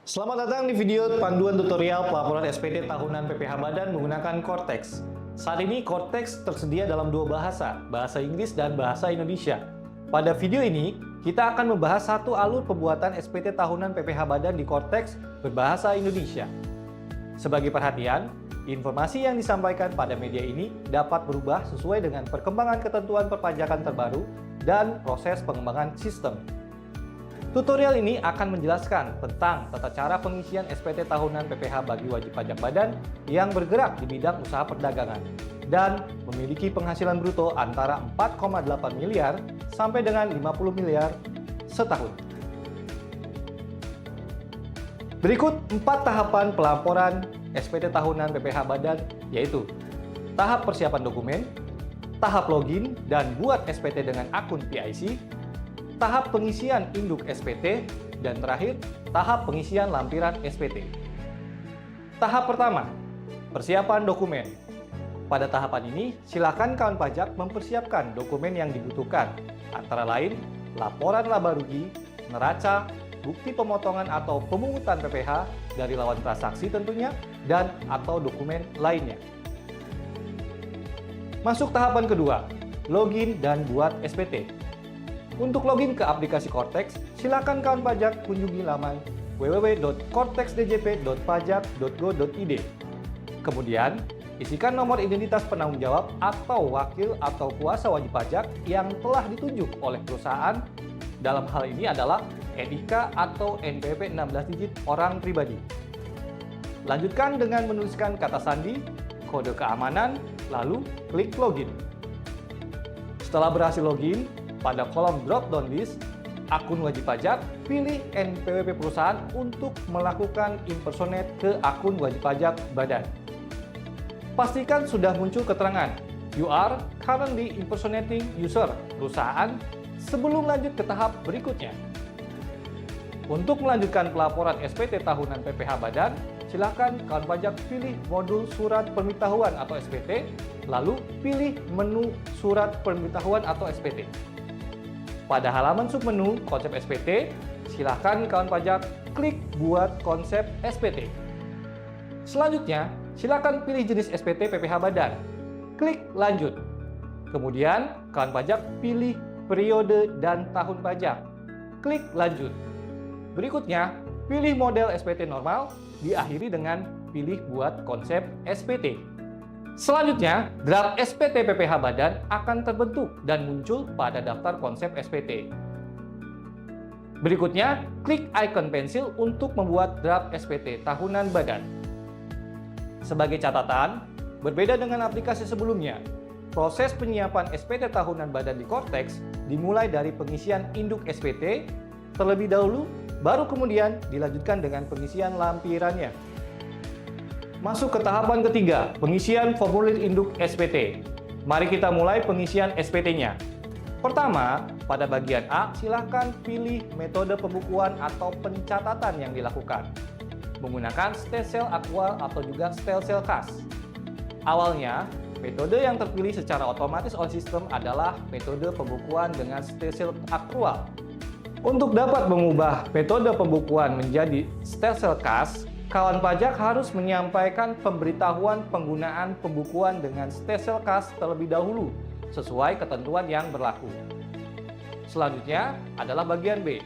Selamat datang di video panduan tutorial pelaporan SPT tahunan PPh Badan menggunakan Cortex. Saat ini Cortex tersedia dalam dua bahasa, bahasa Inggris dan bahasa Indonesia. Pada video ini, kita akan membahas satu alur pembuatan SPT tahunan PPh Badan di Cortex berbahasa Indonesia. Sebagai perhatian, informasi yang disampaikan pada media ini dapat berubah sesuai dengan perkembangan ketentuan perpajakan terbaru dan proses pengembangan sistem. Tutorial ini akan menjelaskan tentang tata cara pengisian SPT tahunan PPh bagi wajib pajak badan yang bergerak di bidang usaha perdagangan dan memiliki penghasilan bruto antara 4,8 miliar sampai dengan 50 miliar setahun. Berikut 4 tahapan pelaporan SPT tahunan PPh Badan, yaitu tahap persiapan dokumen, tahap login dan buat SPT dengan akun PIC, tahap pengisian induk SPT, dan terakhir, tahap pengisian lampiran SPT. Tahap pertama, persiapan dokumen. Pada tahapan ini, silakan kawan pajak mempersiapkan dokumen yang dibutuhkan, antara lain laporan laba rugi, neraca, bukti pemotongan atau pemungutan PPh dari lawan transaksi tentunya, dan atau dokumen lainnya. Masuk tahapan kedua, login dan buat SPT. Untuk login ke aplikasi Cortex, silakan kawan pajak kunjungi laman www.cortexdjp.pajak.go.id. Kemudian, isikan nomor identitas penanggung jawab atau wakil atau kuasa wajib pajak yang telah ditunjuk oleh perusahaan. Dalam hal ini adalah NIK atau NPWP 16 digit orang pribadi. Lanjutkan dengan menuliskan kata sandi, kode keamanan, lalu klik login. Setelah berhasil login, pada kolom drop-down list, akun wajib pajak, pilih NPWP perusahaan untuk melakukan impersonate ke akun wajib pajak badan. Pastikan sudah muncul keterangan, "You are currently impersonating user perusahaan" sebelum lanjut ke tahap berikutnya. Untuk melanjutkan pelaporan SPT tahunan PPh Badan, silakan kawan pajak pilih modul surat pemberitahuan atau SPT, lalu pilih menu surat pemberitahuan atau SPT. Pada halaman submenu konsep SPT, silakan kawan pajak klik buat konsep SPT. Selanjutnya, silakan pilih jenis SPT PPh Badan. Klik lanjut. Kemudian, kawan pajak pilih periode dan tahun pajak. Klik lanjut. Berikutnya, pilih model SPT normal, diakhiri dengan pilih buat konsep SPT. Selanjutnya, draft SPT PPh Badan akan terbentuk dan muncul pada daftar konsep SPT. Berikutnya, klik icon pensil untuk membuat draft SPT tahunan badan. Sebagai catatan, berbeda dengan aplikasi sebelumnya, proses penyiapan SPT tahunan badan di Cortex dimulai dari pengisian induk SPT terlebih dahulu, baru kemudian dilanjutkan dengan pengisian lampirannya. Masuk ke tahapan ketiga, pengisian formulir induk SPT. Mari kita mulai pengisian SPT-nya. Pertama, pada bagian A, silakan pilih metode pembukuan atau pencatatan yang dilakukan menggunakan Stelsel Aktual atau juga Stelsel Kas. Awalnya, metode yang terpilih secara otomatis oleh sistem adalah metode pembukuan dengan Stelsel Aktual. Untuk dapat mengubah metode pembukuan menjadi Stelsel Kas, kawan pajak harus menyampaikan pemberitahuan penggunaan pembukuan dengan Stelsel Kas terlebih dahulu, sesuai ketentuan yang berlaku. Selanjutnya adalah bagian B.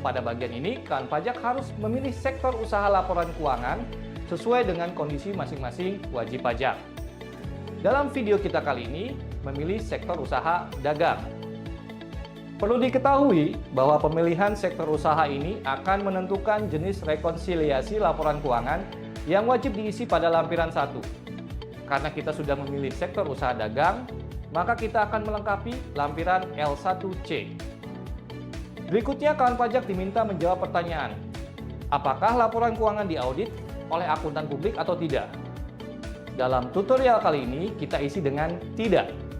Pada bagian ini, kawan pajak harus memilih sektor usaha laporan keuangan sesuai dengan kondisi masing-masing wajib pajak. Dalam video kita kali ini, memilih sektor usaha dagang. Perlu diketahui bahwa pemilihan sektor usaha ini akan menentukan jenis rekonsiliasi laporan keuangan yang wajib diisi pada lampiran 1. Karena kita sudah memilih sektor usaha dagang, maka kita akan melengkapi lampiran L1C. Berikutnya, kawan pajak diminta menjawab pertanyaan, apakah laporan keuangan diaudit oleh akuntan publik atau tidak? Dalam tutorial kali ini, kita isi dengan tidak.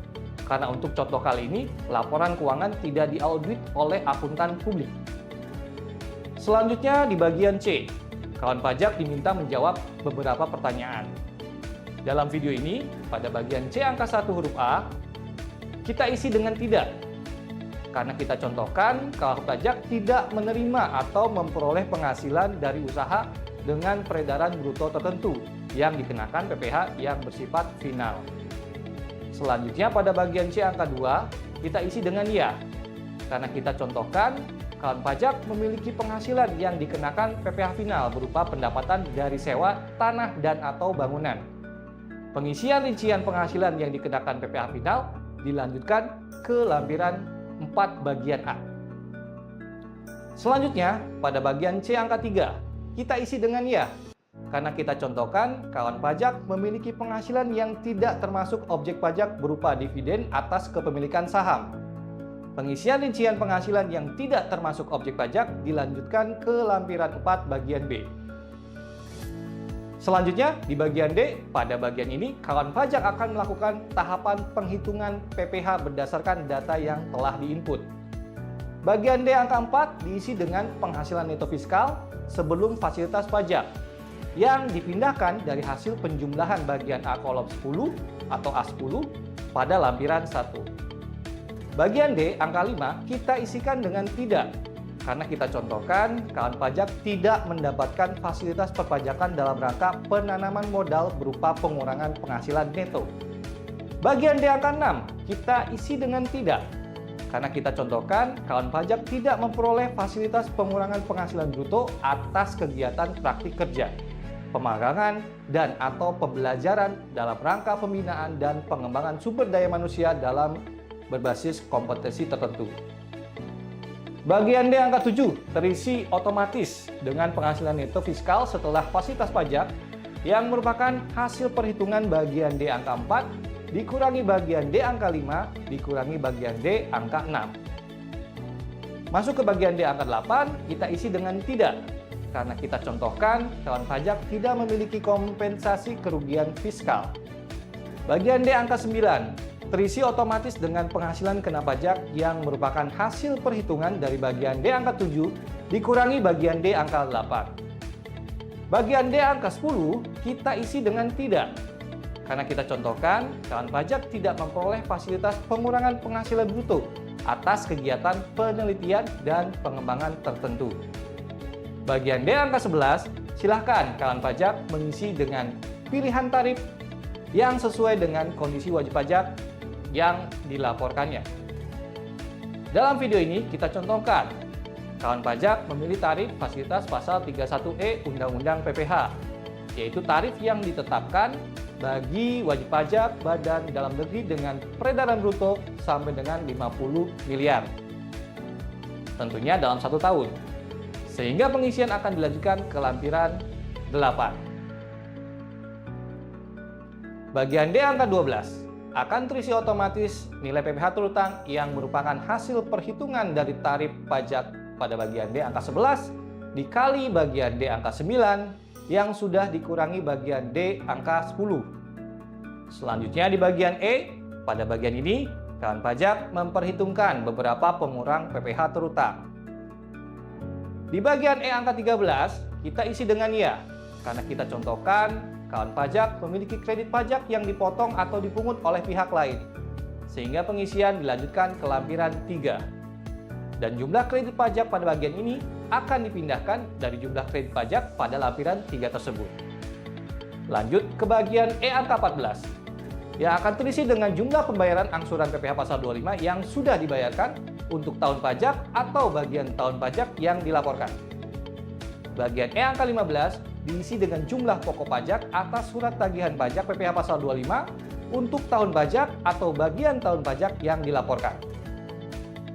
Karena untuk contoh kali ini, laporan keuangan tidak diaudit oleh akuntan publik. Selanjutnya di bagian C, kawan pajak diminta menjawab beberapa pertanyaan. Dalam video ini, pada bagian C angka 1 huruf A, kita isi dengan tidak. karena kita contohkan kalau pajak tidak menerima atau memperoleh penghasilan dari usaha dengan peredaran bruto tertentu yang dikenakan PPh yang bersifat final. Selanjutnya pada bagian C angka 2, kita isi dengan ya, karena kita contohkan kawan pajak memiliki penghasilan yang dikenakan PPh final berupa pendapatan dari sewa tanah dan atau bangunan. Pengisian rincian penghasilan yang dikenakan PPh final dilanjutkan ke lampiran 4 bagian A. Selanjutnya, pada bagian C angka 3, kita isi dengan ya, karena kita contohkan kawan pajak memiliki penghasilan yang tidak termasuk objek pajak berupa dividen atas kepemilikan saham. Pengisian rincian penghasilan yang tidak termasuk objek pajak dilanjutkan ke lampiran 4 bagian B. Selanjutnya, di bagian D, pada bagian ini, kawan pajak akan melakukan tahapan penghitungan PPh berdasarkan data yang telah diinput. Bagian D angka 4 diisi dengan penghasilan neto fiskal sebelum fasilitas pajak, yang dipindahkan dari hasil penjumlahan bagian A kolom 10 atau A10 pada lampiran 1. Bagian D angka 5 kita isikan dengan tidak, karena kita contohkan kawan pajak tidak mendapatkan fasilitas perpajakan dalam rangka penanaman modal berupa pengurangan penghasilan neto. Bagian D angka 6 kita isi dengan tidak, karena kita contohkan kawan pajak tidak memperoleh fasilitas pengurangan penghasilan bruto atas kegiatan praktik kerja, pemagangan, dan atau pembelajaran dalam rangka pembinaan dan pengembangan sumber daya manusia dalam berbasis kompetensi tertentu. Bagian D angka 7 terisi otomatis dengan penghasilan neto fiskal setelah fasilitas pajak yang merupakan hasil perhitungan bagian D angka 4 dikurangi bagian D angka 5 dikurangi bagian D angka 6. Masuk ke bagian D angka 8, kita isi dengan tidak, karena kita contohkan kawan pajak tidak memiliki kompensasi kerugian fiskal. Bagian D angka 9 terisi otomatis dengan penghasilan kena pajak yang merupakan hasil perhitungan dari bagian D angka 7 dikurangi bagian D angka 8. Bagian D angka 10 kita isi dengan tidak, karena kita contohkan kawan pajak tidak memperoleh fasilitas pengurangan penghasilan bruto atas kegiatan penelitian dan pengembangan tertentu. Bagian D angka 11, silahkan kawan pajak mengisi dengan pilihan tarif yang sesuai dengan kondisi wajib pajak yang dilaporkannya. Dalam video ini kita contohkan kawan pajak memilih tarif fasilitas pasal 31E Undang-Undang PPh, yaitu tarif yang ditetapkan bagi wajib pajak badan dalam negeri dengan peredaran bruto sampai dengan 50 miliar. Tentunya dalam 1 tahun. Sehingga pengisian akan dilanjutkan ke lampiran 8. Bagian D angka 12 akan terisi otomatis nilai PPh terutang yang merupakan hasil perhitungan dari tarif pajak pada bagian D angka 11 dikali bagian D angka 9 yang sudah dikurangi bagian D angka 10. Selanjutnya di bagian E, pada bagian ini kawan pajak memperhitungkan beberapa pengurang PPh terutang. Di bagian E angka 13 kita isi dengan ya, karena kita contohkan kawan pajak memiliki kredit pajak yang dipotong atau dipungut oleh pihak lain, sehingga pengisian dilanjutkan ke lampiran 3. Dan jumlah kredit pajak pada bagian ini akan dipindahkan dari jumlah kredit pajak pada lampiran 3 tersebut. Lanjut ke bagian E angka 14, yang akan terisi dengan jumlah pembayaran angsuran PPh pasal 25 yang sudah dibayarkan untuk tahun pajak atau bagian tahun pajak yang dilaporkan. Bagian E angka 15 diisi dengan jumlah pokok pajak atas surat tagihan pajak PPh pasal 25 untuk tahun pajak atau bagian tahun pajak yang dilaporkan.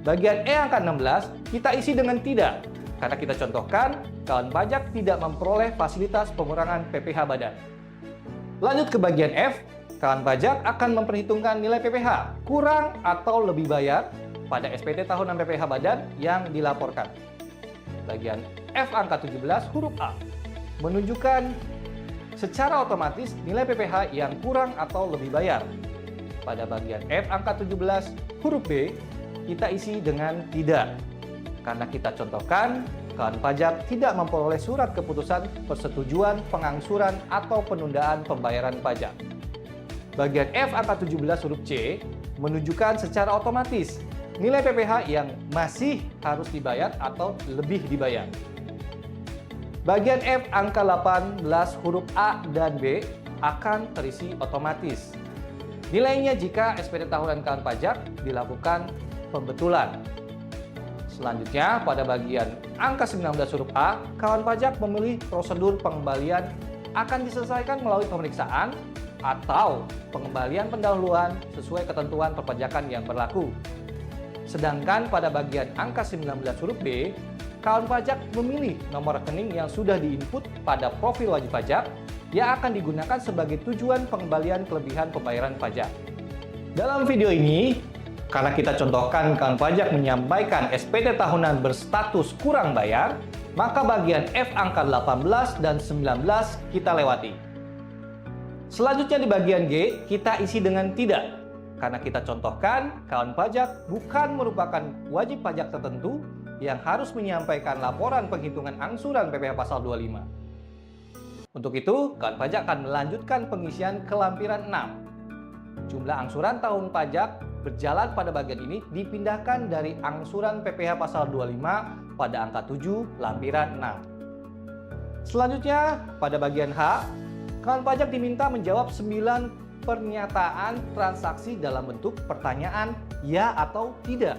Bagian E angka 16 kita isi dengan tidak, karena kita contohkan kawan pajak tidak memperoleh fasilitas pengurangan PPh badan. Lanjut ke bagian F, kawan pajak akan memperhitungkan nilai PPh kurang atau lebih bayar pada SPT tahunan PPh badan yang dilaporkan. Bagian F angka 17 huruf A menunjukkan secara otomatis nilai PPh yang kurang atau lebih bayar. Pada bagian F angka 17 huruf B kita isi dengan tidak, karena kita contohkan kawan pajak tidak memperoleh surat keputusan persetujuan pengangsuran atau penundaan pembayaran pajak. Bagian F angka 17 huruf C menunjukkan secara otomatis nilai PPh yang masih harus dibayar atau lebih dibayar. Bagian F angka 18 huruf A dan B akan terisi otomatis. Nilainya jika SPT tahunan kawan pajak dilakukan pembetulan. Selanjutnya, pada bagian angka 19 huruf A, kawan pajak memilih prosedur pengembalian akan diselesaikan melalui pemeriksaan atau pengembalian pendahuluan sesuai ketentuan perpajakan yang berlaku. Sedangkan pada bagian angka 19 huruf B, kawan pajak memilih nomor rekening yang sudah diinput pada profil wajib pajak yang akan digunakan sebagai tujuan pengembalian kelebihan pembayaran pajak. Dalam video ini, karena kita contohkan kawan pajak menyampaikan SPT tahunan berstatus kurang bayar, maka bagian F angka 18 dan 19 kita lewati. Selanjutnya di bagian G, kita isi dengan tidak. Karena kita contohkan, kawan pajak bukan merupakan wajib pajak tertentu yang harus menyampaikan laporan penghitungan angsuran PPh pasal 25. Untuk itu, kawan pajak akan melanjutkan pengisian ke lampiran 6. Jumlah angsuran tahun pajak berjalan pada bagian ini dipindahkan dari angsuran PPh pasal 25 pada angka 7 lampiran 6. Selanjutnya, pada bagian H, kawan pajak diminta menjawab 9 pernyataan transaksi dalam bentuk pertanyaan ya atau tidak.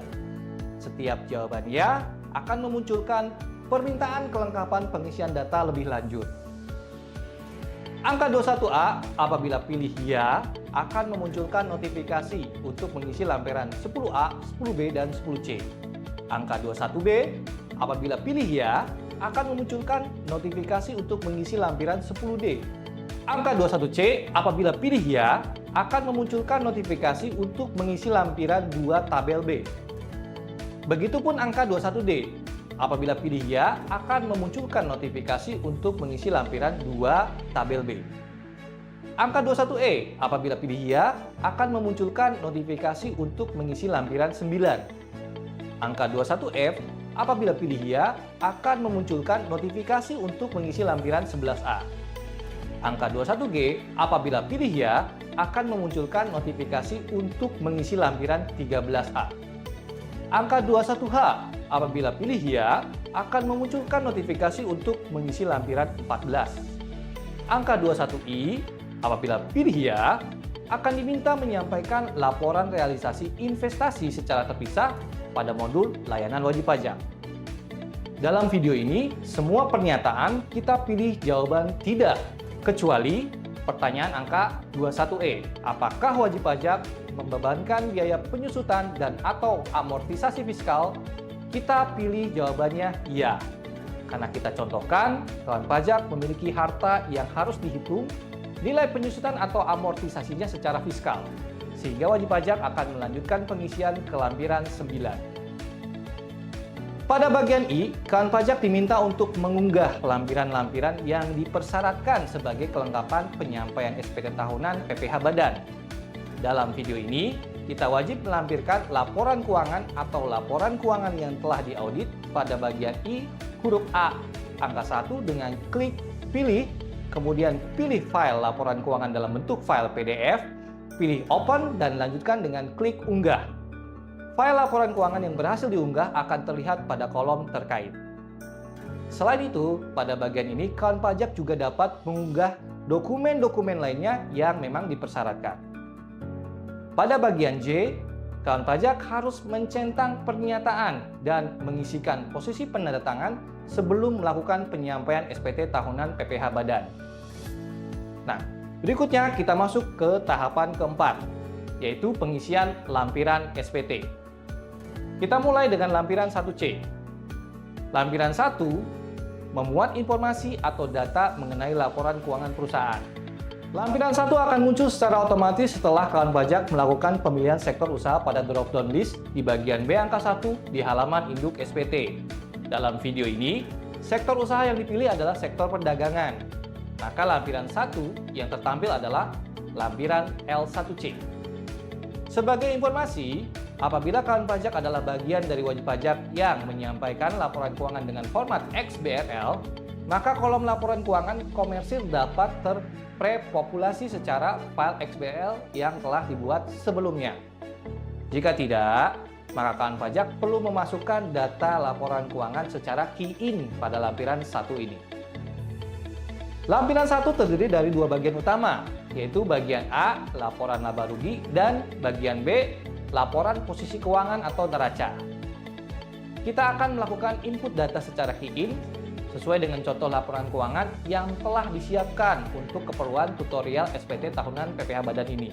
Setiap jawaban ya akan memunculkan permintaan kelengkapan pengisian data lebih lanjut. Angka 21A apabila pilih ya akan memunculkan notifikasi untuk mengisi lampiran 10A, 10B, dan 10C. Angka 21B apabila pilih ya akan memunculkan notifikasi untuk mengisi lampiran 10D. Angka 21C apabila pilih ya akan memunculkan notifikasi untuk mengisi lampiran 2 tabel B. Begitupun angka 21D apabila pilih ya akan memunculkan notifikasi untuk mengisi lampiran 2 tabel B. Angka 21E apabila pilih ya akan memunculkan notifikasi untuk mengisi lampiran 9. Angka 21F apabila pilih ya akan memunculkan notifikasi untuk mengisi lampiran 11A. Angka 21G apabila pilih ya akan memunculkan notifikasi untuk mengisi lampiran 13A. Angka 21H apabila pilih ya akan memunculkan notifikasi untuk mengisi lampiran 14. Angka 21I apabila pilih ya akan diminta menyampaikan laporan realisasi investasi secara terpisah pada modul layanan wajib pajak. Dalam video ini, semua pernyataan kita pilih jawaban tidak, kecuali pertanyaan angka 21E. Apakah wajib pajak membebankan biaya penyusutan dan atau amortisasi fiskal? Kita pilih jawabannya ya. Karena kita contohkan, kawan pajak memiliki harta yang harus dihitung, nilai penyusutan atau amortisasinya secara fiskal. Sehingga wajib pajak akan melanjutkan pengisian ke lampiran 9. Pada bagian I, kawan pajak diminta untuk mengunggah lampiran-lampiran yang dipersyaratkan sebagai kelengkapan penyampaian SPT tahunan PPh Badan. Dalam video ini, kita wajib melampirkan laporan keuangan atau laporan keuangan yang telah diaudit pada bagian I, huruf A, angka 1 dengan klik pilih, kemudian pilih file laporan keuangan dalam bentuk file PDF, pilih open, dan lanjutkan dengan klik unggah. File laporan keuangan yang berhasil diunggah akan terlihat pada kolom terkait. Selain itu, pada bagian ini kawan pajak juga dapat mengunggah dokumen-dokumen lainnya yang memang dipersyaratkan. Pada bagian J, kawan pajak harus mencentang pernyataan dan mengisikan posisi penandatangan sebelum melakukan penyampaian SPT tahunan PPh Badan. Nah, berikutnya kita masuk ke tahapan keempat, yaitu pengisian lampiran SPT. Kita mulai dengan lampiran 1C. Lampiran 1 memuat informasi atau data mengenai laporan keuangan perusahaan. Lampiran 1 akan muncul secara otomatis setelah kawan pajak melakukan pemilihan sektor usaha pada drop-down list di bagian B angka 1 di halaman induk SPT. Dalam video ini, sektor usaha yang dipilih adalah sektor perdagangan. Maka lampiran 1 yang tertampil adalah lampiran L1C. Sebagai informasi, apabila kawan pajak adalah bagian dari wajib pajak yang menyampaikan laporan keuangan dengan format XBRL, maka kolom laporan keuangan komersil dapat terprepopulasi secara file XBRL yang telah dibuat sebelumnya. Jika tidak, maka kawan pajak perlu memasukkan data laporan keuangan secara key-in pada lampiran 1 ini. Lampiran 1 terdiri dari 2 bagian utama, yaitu bagian A, laporan laba rugi, dan bagian B, laporan posisi keuangan atau neraca. Kita akan melakukan input data secara key-in sesuai dengan contoh laporan keuangan yang telah disiapkan untuk keperluan tutorial SPT tahunan PPh Badan ini.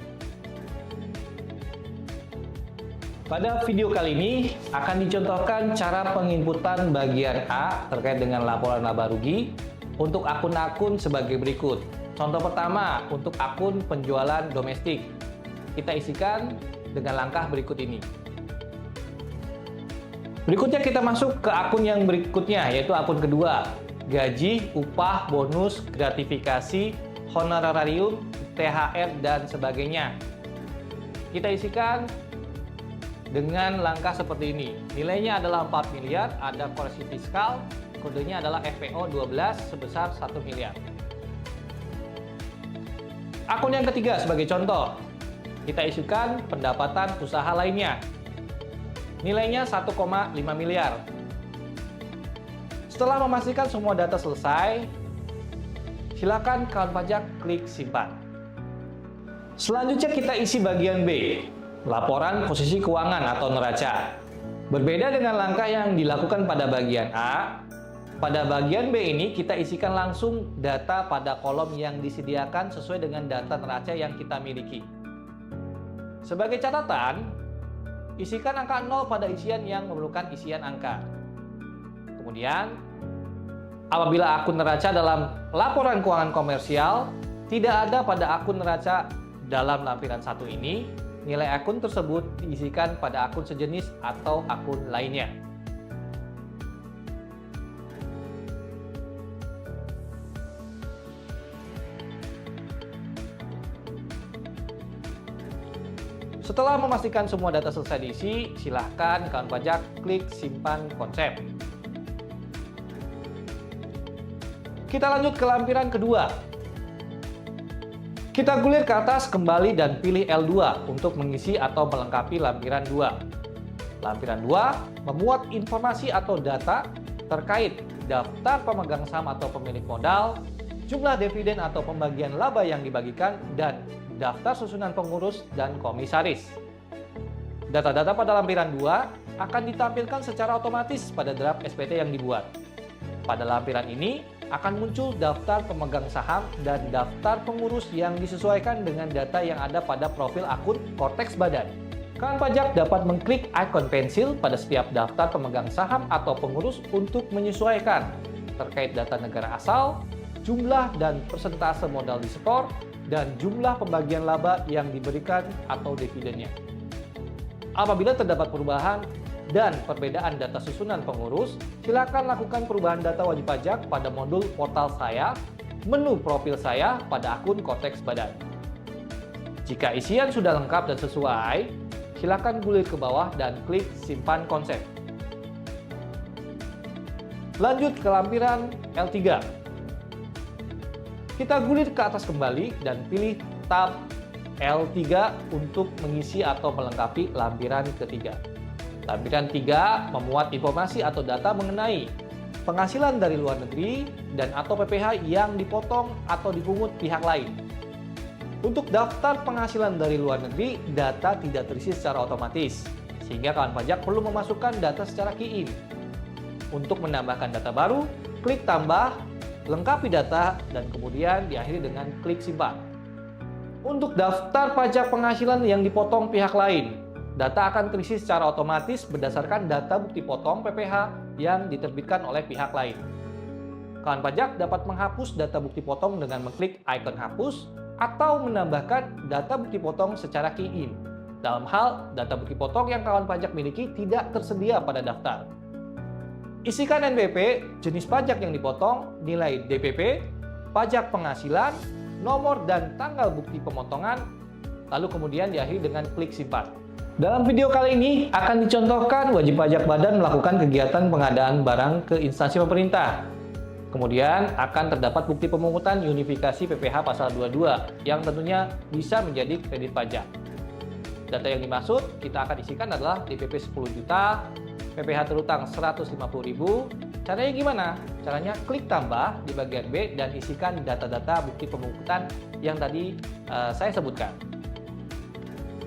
Pada video kali ini akan dicontohkan cara penginputan bagian A terkait dengan laporan laba rugi untuk akun-akun sebagai berikut. Contoh pertama untuk akun penjualan domestik. Kita isikan dengan langkah berikut ini. Berikutnya kita masuk ke akun yang berikutnya, yaitu akun kedua. Gaji, upah, bonus, gratifikasi, honorarium, THR, dan sebagainya. Kita isikan dengan langkah seperti ini. Nilainya adalah 4 miliar, ada koreksi fiskal, kodenya adalah FPO 12 sebesar 1 miliar. Akun yang ketiga sebagai contoh, kita isikan pendapatan usaha lainnya. Nilainya 1,5 miliar. Setelah memastikan semua data selesai, silakan kawan pajak klik simpan. Selanjutnya kita isi bagian B, laporan posisi keuangan atau neraca. Berbeda dengan langkah yang dilakukan pada bagian A, pada bagian B ini kita isikan langsung data pada kolom yang disediakan sesuai dengan data neraca yang kita miliki. Sebagai catatan, isikan angka 0 pada isian yang memerlukan isian angka. Kemudian, apabila akun neraca dalam laporan keuangan komersial tidak ada pada akun neraca dalam lampiran 1 ini, nilai akun tersebut diisikan pada akun sejenis atau akun lainnya. Setelah memastikan semua data selesai diisi, silahkan kawan pajak klik simpan konsep. Kita lanjut ke lampiran kedua. Kita gulir ke atas kembali dan pilih L2 untuk mengisi atau melengkapi lampiran 2. Lampiran 2 memuat informasi atau data terkait daftar pemegang saham atau pemilik modal, jumlah dividen atau pembagian laba yang dibagikan, dan daftar susunan pengurus dan komisaris. Data-data pada lampiran 2 akan ditampilkan secara otomatis pada draft SPT yang dibuat. Pada lampiran ini akan muncul daftar pemegang saham dan daftar pengurus yang disesuaikan dengan data yang ada pada profil akun Korteks Badan. Kawan pajak dapat mengklik ikon pensil pada setiap daftar pemegang saham atau pengurus untuk menyesuaikan terkait data negara asal, jumlah dan persentase modal disetor, dan jumlah pembagian laba yang diberikan atau dividennya. Apabila terdapat perubahan dan perbedaan data susunan pengurus, silakan lakukan perubahan data wajib pajak pada modul portal saya, menu profil saya pada akun Korteks Badan. Jika isian sudah lengkap dan sesuai, silakan gulir ke bawah dan klik simpan konsep. Lanjut ke lampiran L3. Kita gulir ke atas kembali dan pilih tab L3 untuk mengisi atau melengkapi lampiran ketiga. Lampiran 3 memuat informasi atau data mengenai penghasilan dari luar negeri dan atau PPh yang dipotong atau dipungut pihak lain. Untuk daftar penghasilan dari luar negeri, data tidak terisi secara otomatis, sehingga kawan pajak perlu memasukkan data secara key-in. Untuk menambahkan data baru, klik tambah, lengkapi data, dan kemudian diakhiri dengan klik simpan. Untuk daftar pajak penghasilan yang dipotong pihak lain, data akan terisi secara otomatis berdasarkan data bukti potong PPh yang diterbitkan oleh pihak lain. Kawan pajak dapat menghapus data bukti potong dengan mengklik ikon hapus atau menambahkan data bukti potong secara key-in. Dalam hal data bukti potong yang kawan pajak miliki tidak tersedia pada daftar. Isikan NBP, jenis pajak yang dipotong, nilai DPP, pajak penghasilan, nomor dan tanggal bukti pemotongan, lalu kemudian diakhiri dengan klik simpan. Dalam video kali ini akan dicontohkan wajib pajak badan melakukan kegiatan pengadaan barang ke instansi pemerintah. Kemudian akan terdapat bukti pemungutan unifikasi PPh pasal 22 yang tentunya bisa menjadi kredit pajak. data yang dimaksud kita akan isikan adalah DPP 10 juta, PPh terutang 150.000. Caranya gimana? Caranya klik tambah di bagian B dan isikan data-data bukti pemungkutan yang tadi saya sebutkan.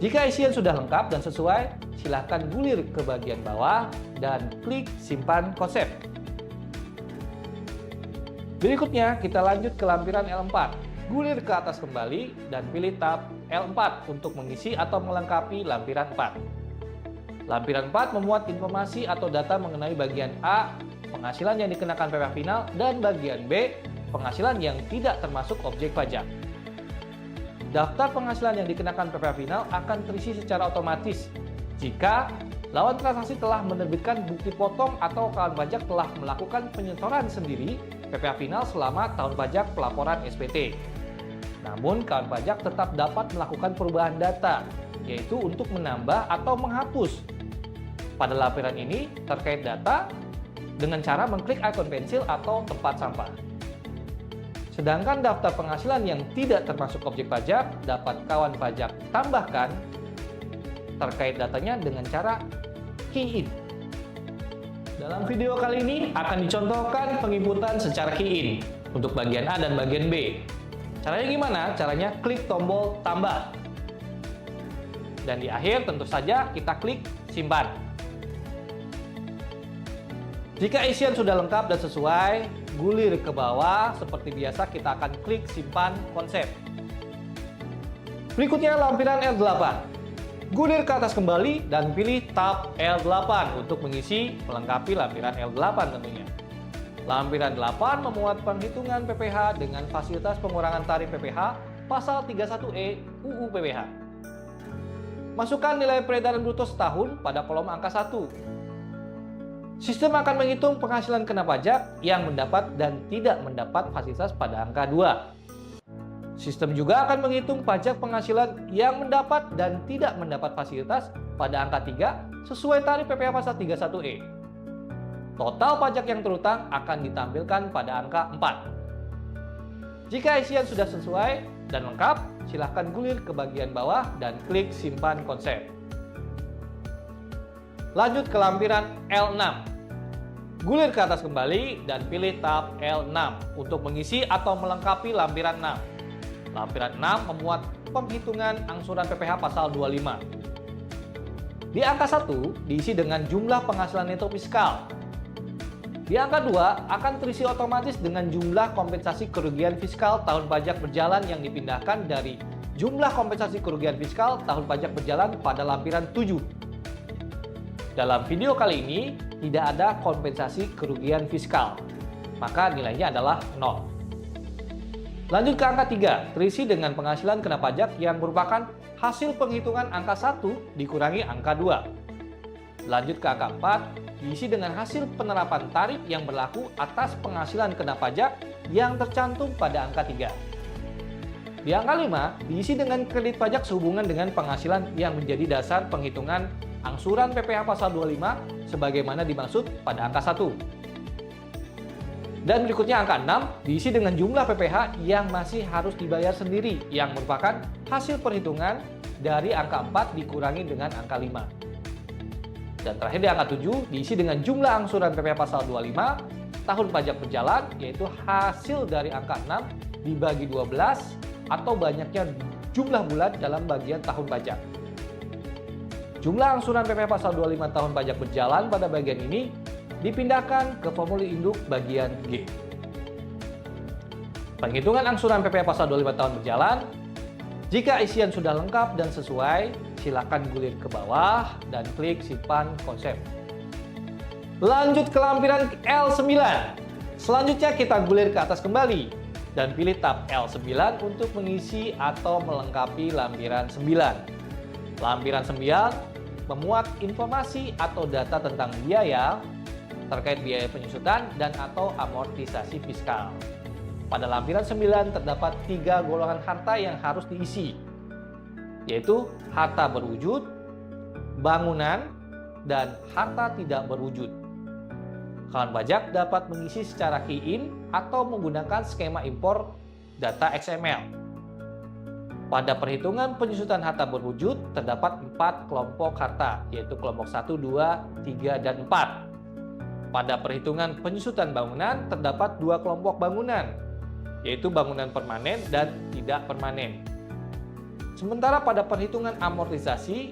Jika isian sudah lengkap dan sesuai, silahkan gulir ke bagian bawah dan klik simpan konsep. Berikutnya kita lanjut ke lampiran L4. Gulir ke atas kembali dan pilih tab L4 untuk mengisi atau melengkapi lampiran 4. Lampiran 4 memuat informasi atau data mengenai bagian A, penghasilan yang dikenakan PPh final, dan bagian B, penghasilan yang tidak termasuk objek pajak. Daftar penghasilan yang dikenakan PPh final akan terisi secara otomatis jika lawan transaksi telah menerbitkan bukti potong atau kawan pajak telah melakukan penyetoran sendiri PPh final selama tahun pajak pelaporan SPT. Namun, kawan pajak tetap dapat melakukan perubahan data, yaitu untuk menambah atau menghapus. Pada lampiran ini, terkait data dengan cara mengklik ikon pensil atau tempat sampah. Sedangkan daftar penghasilan yang tidak termasuk objek pajak dapat kawan pajak tambahkan terkait datanya dengan cara key in. Dalam video kali ini akan dicontohkan penginputan secara key in untuk bagian A dan bagian B. Caranya gimana? Caranya klik tombol tambah. Dan di akhir tentu saja kita klik simpan. Jika isian sudah lengkap dan sesuai, gulir ke bawah. Seperti biasa kita akan klik simpan konsep. Berikutnya lampiran L8. Gulir ke atas kembali dan pilih tab L8 untuk mengisi melengkapi lampiran L8 tentunya. Lampiran 8 memuat penghitungan PPh dengan fasilitas pengurangan tarif PPh pasal 31E UU PPh. Masukkan nilai peredaran bruto setahun pada kolom angka 1. Sistem akan menghitung penghasilan kena pajak yang mendapat dan tidak mendapat fasilitas pada angka 2. Sistem juga akan menghitung pajak penghasilan yang mendapat dan tidak mendapat fasilitas pada angka 3 sesuai tarif PPh pasal 31E. Total pajak yang terutang akan ditampilkan pada angka 4. Jika isian sudah sesuai dan lengkap, silahkan gulir ke bagian bawah dan klik simpan konsep. Lanjut ke lampiran L6. Gulir ke atas kembali dan pilih tab L6 untuk mengisi atau melengkapi lampiran 6. Lampiran 6 memuat penghitungan angsuran PPh pasal 25. Di angka 1 diisi dengan jumlah penghasilan neto fiskal. Di angka 2 akan terisi otomatis dengan jumlah kompensasi kerugian fiskal tahun pajak berjalan yang dipindahkan dari jumlah kompensasi kerugian fiskal tahun pajak berjalan pada lampiran 7. Dalam video kali ini tidak ada kompensasi kerugian fiskal, maka nilainya adalah 0. Lanjut ke angka 3, terisi dengan penghasilan kena pajak yang merupakan hasil penghitungan angka 1 dikurangi angka 2. Lanjut ke angka 4, diisi dengan hasil penerapan tarif yang berlaku atas penghasilan kena pajak yang tercantum pada angka 3. Di angka 5, diisi dengan kredit pajak sehubungan dengan penghasilan yang menjadi dasar penghitungan angsuran PPh pasal 25 sebagaimana dimaksud pada angka 1. Dan berikutnya angka 6, diisi dengan jumlah PPh yang masih harus dibayar sendiri yang merupakan hasil perhitungan dari angka 4 dikurangi dengan angka 5. Dan terakhir di angka 7 diisi dengan jumlah angsuran PPh pasal 25 tahun pajak berjalan, yaitu hasil dari angka 6 dibagi 12 atau banyaknya jumlah bulan dalam bagian tahun pajak. Jumlah angsuran PPh pasal 25 tahun pajak berjalan pada bagian ini dipindahkan ke formulir induk bagian G. Penghitungan angsuran PPh pasal 25 tahun berjalan. Jika isian sudah lengkap dan sesuai, silakan gulir ke bawah dan klik simpan konsep. Lanjut ke lampiran L9. Selanjutnya kita gulir ke atas kembali dan pilih tab L9 untuk mengisi atau melengkapi lampiran 9. Lampiran 9 memuat informasi atau data tentang biaya terkait biaya penyusutan dan atau amortisasi fiskal. Pada lampiran 9 terdapat 3 golongan harta yang harus diisi, yaitu harta berwujud, bangunan, dan harta tidak berwujud. Kawan pajak dapat mengisi secara key in atau menggunakan skema impor data XML. Pada perhitungan penyusutan harta berwujud, terdapat 4 kelompok harta, yaitu kelompok 1, 2, 3, dan 4. Pada perhitungan penyusutan bangunan, terdapat 2 kelompok bangunan, yaitu bangunan permanen dan tidak permanen. Sementara pada perhitungan amortisasi,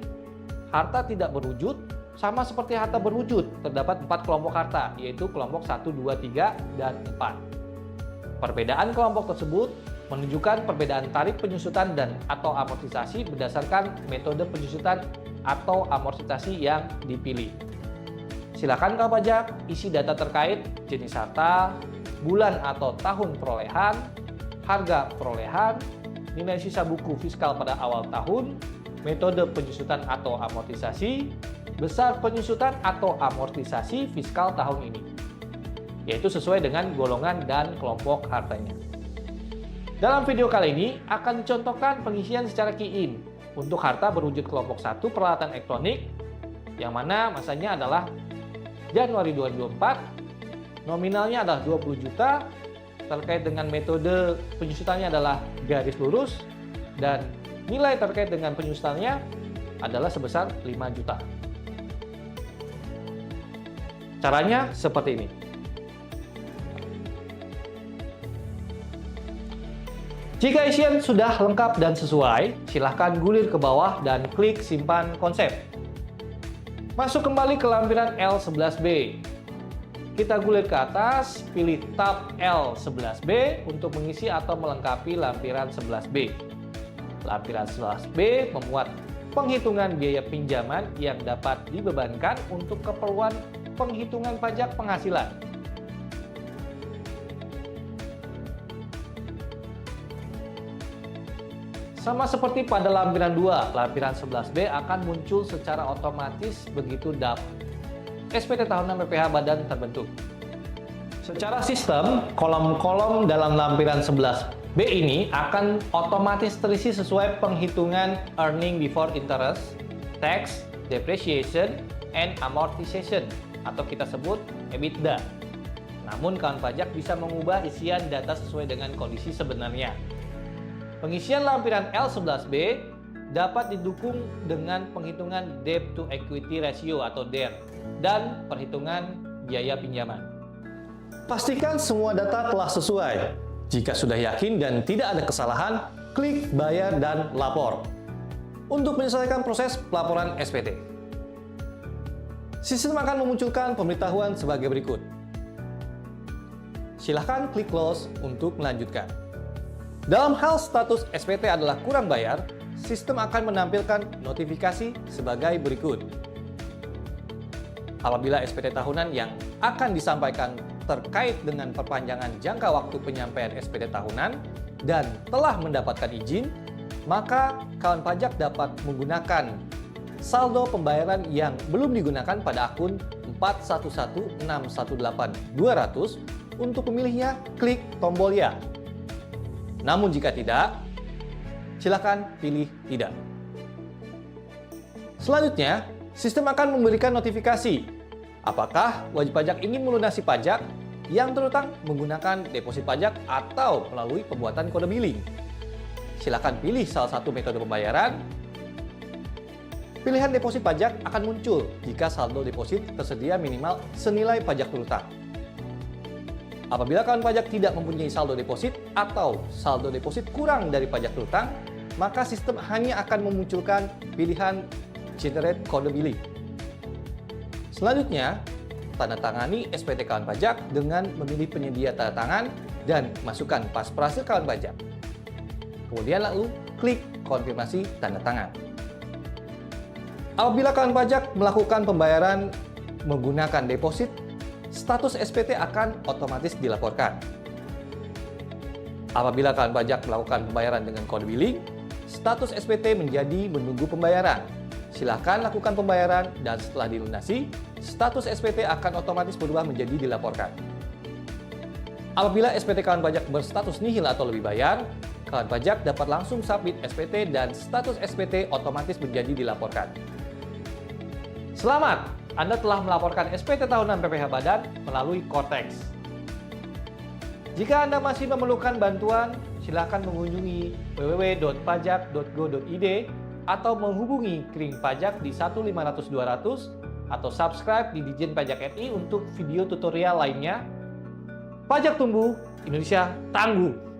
harta tidak berwujud sama seperti harta berwujud, terdapat 4 kelompok harta, yaitu kelompok 1, 2, 3, dan 4. Perbedaan kelompok tersebut menunjukkan perbedaan tarif penyusutan dan atau amortisasi berdasarkan metode penyusutan atau amortisasi yang dipilih. Silakan kawan pajak isi data terkait jenis harta, bulan atau tahun perolehan, harga perolehan, nilai sisa buku fiskal pada awal tahun, metode penyusutan atau amortisasi, besar penyusutan atau amortisasi fiskal tahun ini, yaitu sesuai dengan golongan dan kelompok hartanya. Dalam video kali ini akan dicontohkan pengisian secara key-in untuk harta berwujud kelompok 1 peralatan elektronik, yang mana masanya adalah Januari 2024, nominalnya adalah 20 juta, terkait dengan metode penyusutannya adalah garis lurus, dan nilai terkait dengan penyusutannya adalah sebesar 5 juta. Caranya seperti ini. Jika isian sudah lengkap dan sesuai, silahkan gulir ke bawah dan klik simpan konsep. Masuk kembali ke lampiran L11B. Kita gulir ke atas, pilih tab L11B untuk mengisi atau melengkapi lampiran 11B. Lampiran 11B memuat penghitungan biaya pinjaman yang dapat dibebankan untuk keperluan penghitungan pajak penghasilan. Sama seperti pada lampiran 2, lampiran 11B akan muncul secara otomatis begitu DAP SPT tahunan PPh Badan terbentuk. Secara sistem, kolom-kolom dalam lampiran 11B ini akan otomatis terisi sesuai penghitungan earning before interest, tax, depreciation, and amortization, atau kita sebut EBITDA. Namun kawan pajak bisa mengubah isian data sesuai dengan kondisi sebenarnya. Pengisian lampiran L11B dapat didukung dengan penghitungan debt to equity ratio atau DER dan perhitungan biaya pinjaman. Pastikan semua data telah sesuai. Jika sudah yakin dan tidak ada kesalahan, klik bayar dan lapor untuk menyelesaikan proses pelaporan SPT. Sistem akan memunculkan pemberitahuan sebagai berikut. Silahkan klik close untuk melanjutkan. Dalam hal status SPT adalah kurang bayar, sistem akan menampilkan notifikasi sebagai berikut. Apabila SPT tahunan yang akan disampaikan terkait dengan perpanjangan jangka waktu penyampaian SPT tahunan dan telah mendapatkan izin, maka kawan pajak dapat menggunakan saldo pembayaran yang belum digunakan pada akun 411618-200 untuk memilihnya, klik tombol ya. Namun jika tidak, silakan pilih tidak. Selanjutnya, sistem akan memberikan notifikasi apakah wajib pajak ingin melunasi pajak yang terutang menggunakan deposit pajak atau melalui pembuatan kode billing. Silakan pilih salah satu metode pembayaran. Pilihan deposit pajak akan muncul jika saldo deposit tersedia minimal senilai pajak terutang. Apabila kawan pajak tidak mempunyai saldo deposit atau saldo deposit kurang dari pajak terutang, maka sistem hanya akan memunculkan pilihan Generate Kode Billing. Selanjutnya, tanda tangani SPT kawan pajak dengan memilih penyedia tanda tangan dan masukkan pasprase kawan pajak. Kemudian lalu klik konfirmasi tanda tangan. Apabila kawan pajak melakukan pembayaran menggunakan deposit, status SPT akan otomatis dilaporkan. Apabila kawan pajak melakukan pembayaran dengan kode billing, status SPT menjadi menunggu pembayaran. Silakan lakukan pembayaran dan setelah dilunasi, status SPT akan otomatis berubah menjadi dilaporkan. Apabila SPT kawan pajak berstatus nihil atau lebih bayar, kawan pajak dapat langsung submit SPT dan status SPT otomatis menjadi dilaporkan. Selamat! Anda telah melaporkan SPT tahunan PPh Badan melalui Cortex. Jika Anda masih memerlukan bantuan, silakan mengunjungi www.pajak.go.id atau menghubungi Kering Pajak di 1500200 atau subscribe di Ditjen Pajak RI untuk video tutorial lainnya. Pajak tumbuh, Indonesia tangguh!